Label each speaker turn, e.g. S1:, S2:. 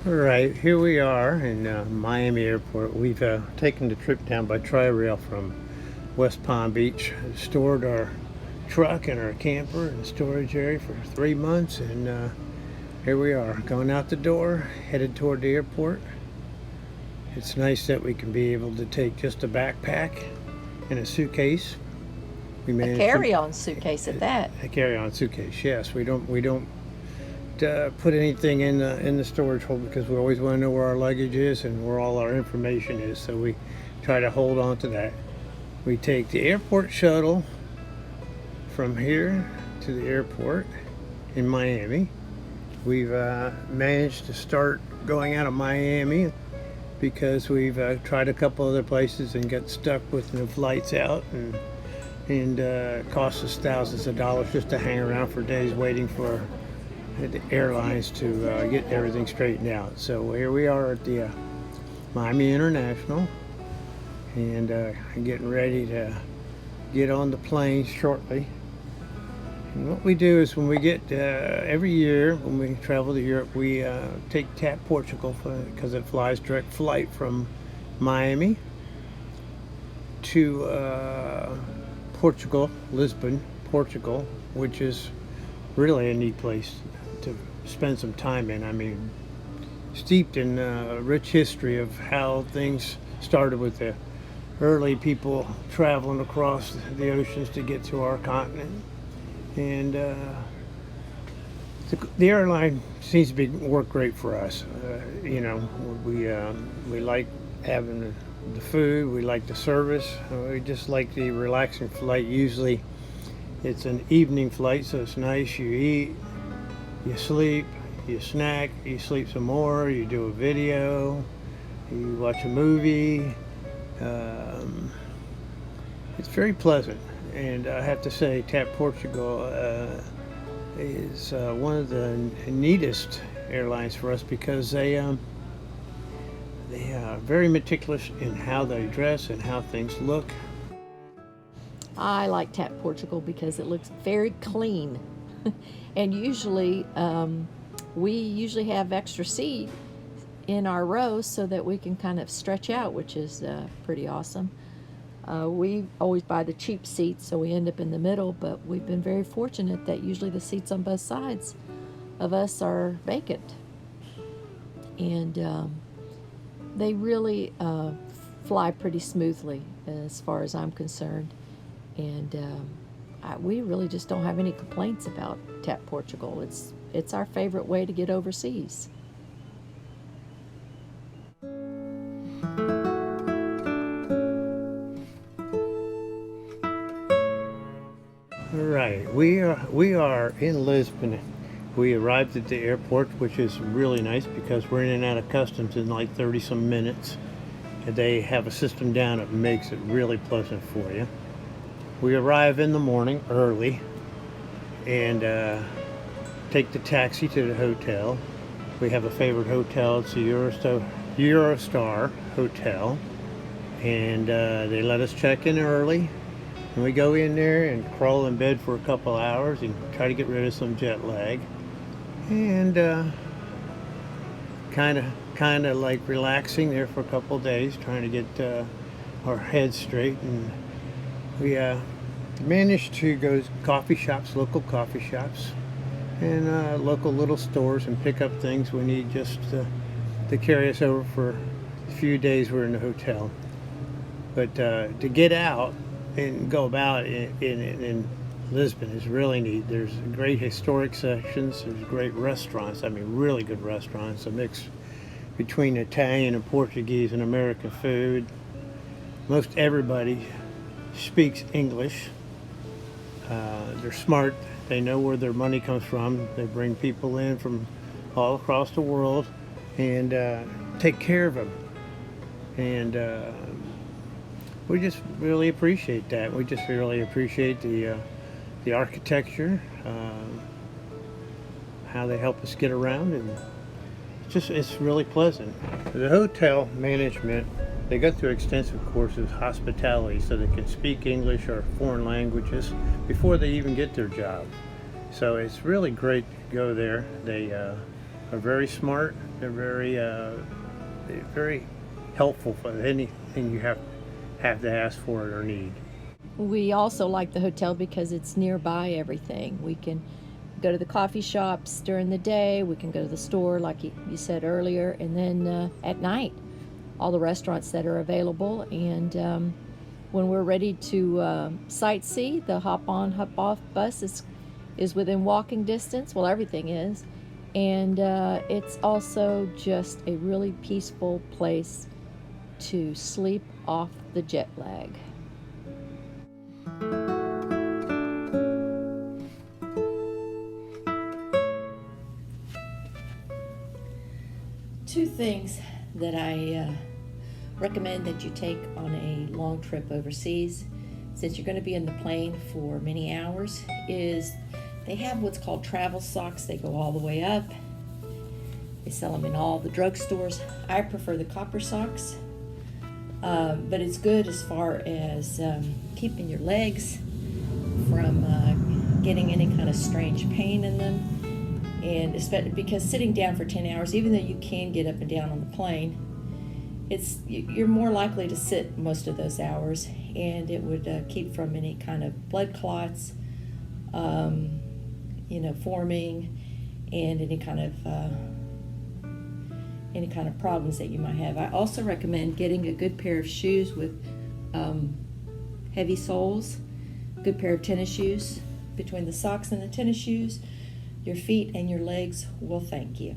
S1: All right, here we are in Miami Airport. We've taken the trip down by tri-rail from West Palm Beach, stored our truck and our camper in the storage area for 3 months, and here we are going out the door, headed toward the airport. It's nice that we can be able to take just a backpack and a suitcase. We
S2: A carry-on suitcase at that.
S1: A carry-on suitcase, yes. We don't put anything in the storage hole because we always want to know where our luggage is and where all our information is, so we try to hold on to that. We take the airport shuttle from here to the airport in Miami. We've managed to start going out of Miami because we've tried a couple other places and got stuck with no flights out, and cost us thousands of dollars just to hang around for days waiting for the airlines to get everything straightened out. So here we are at the Miami International, and getting ready to get on the plane shortly. And what we do is when we get every year when we travel to Europe, we take TAP Portugal because it flies direct flight from Miami to Portugal, Lisbon, Portugal, which is really a neat place to spend some time in. I mean, steeped in rich history of how things started with the early people traveling across the oceans to get to our continent. And the airline seems to work great for us. You know, we like having the food, we like the service, we just like the relaxing flight. Usually it's an evening flight, so it's nice. You eat, you sleep, you snack, you sleep some more, you do a video, you watch a movie. It's very pleasant, and I have to say TAP Portugal is one of the neatest airlines for us because they are very meticulous in how they dress and how things look.
S2: I like TAP Portugal because it looks very clean. And usually, we usually have extra seat in our row so that we can kind of stretch out, which is pretty awesome. We always buy the cheap seats, so we end up in the middle, but we've been very fortunate that usually the seats on both sides of us are vacant. And they really fly pretty smoothly as far as I'm concerned. And we really just don't have any complaints about TAP Portugal. It's our favorite way to get overseas.
S1: All right, we are in Lisbon. We arrived at the airport, which is really nice because we're in and out of customs in like 30 some minutes. And they have a system down that makes it really pleasant for you. We arrive in the morning early and take the taxi to the hotel. We have a favorite hotel. It's a Eurostar hotel, and they let us check in early, and we go in there and crawl in bed for a couple hours and try to get rid of some jet lag, and kind of like relaxing there for a couple days, trying to get our heads straight. And we managed to go to coffee shops, local coffee shops, and local little stores, and pick up things we need just to carry us over for a few days we're in the hotel. But to get out and go about in Lisbon is really neat. There's great historic sections, there's great restaurants, I mean really good restaurants, a mix between Italian and Portuguese and American food. Most everybody speaks English. They're smart. They know where their money comes from. They bring people in from all across the world, and take care of them. And we just really appreciate that. We just really appreciate the architecture, how they help us get around, and it's really pleasant. The hotel management, they go through extensive courses, hospitality, so they can speak English or foreign languages before they even get their job. So it's really great to go there. They are very smart. They're very helpful for anything you have to ask for it or need.
S2: We also like the hotel because it's nearby everything. We can go to the coffee shops during the day, we can go to the store like you said earlier, and then at night, all the restaurants that are available. And when we're ready to sightsee, the hop on, hop off bus is within walking distance. Well, everything is. And it's also just a really peaceful place to sleep off the jet lag. Two things that I recommend that you take on a long trip overseas, since you're going to be in the plane for many hours, is they have what's called travel socks. They go all the way up. They sell them in all the drugstores. I prefer the copper socks, but it's good as far as keeping your legs from getting any kind of strange pain in them. And especially because sitting down for 10 hours, even though you can get up and down on the plane, you're more likely to sit most of those hours, and it would keep from any kind of blood clots, forming, and any kind of problems that you might have. I also recommend getting a good pair of shoes with heavy soles, a good pair of tennis shoes. Between the socks and the tennis shoes, your feet and your legs will thank you.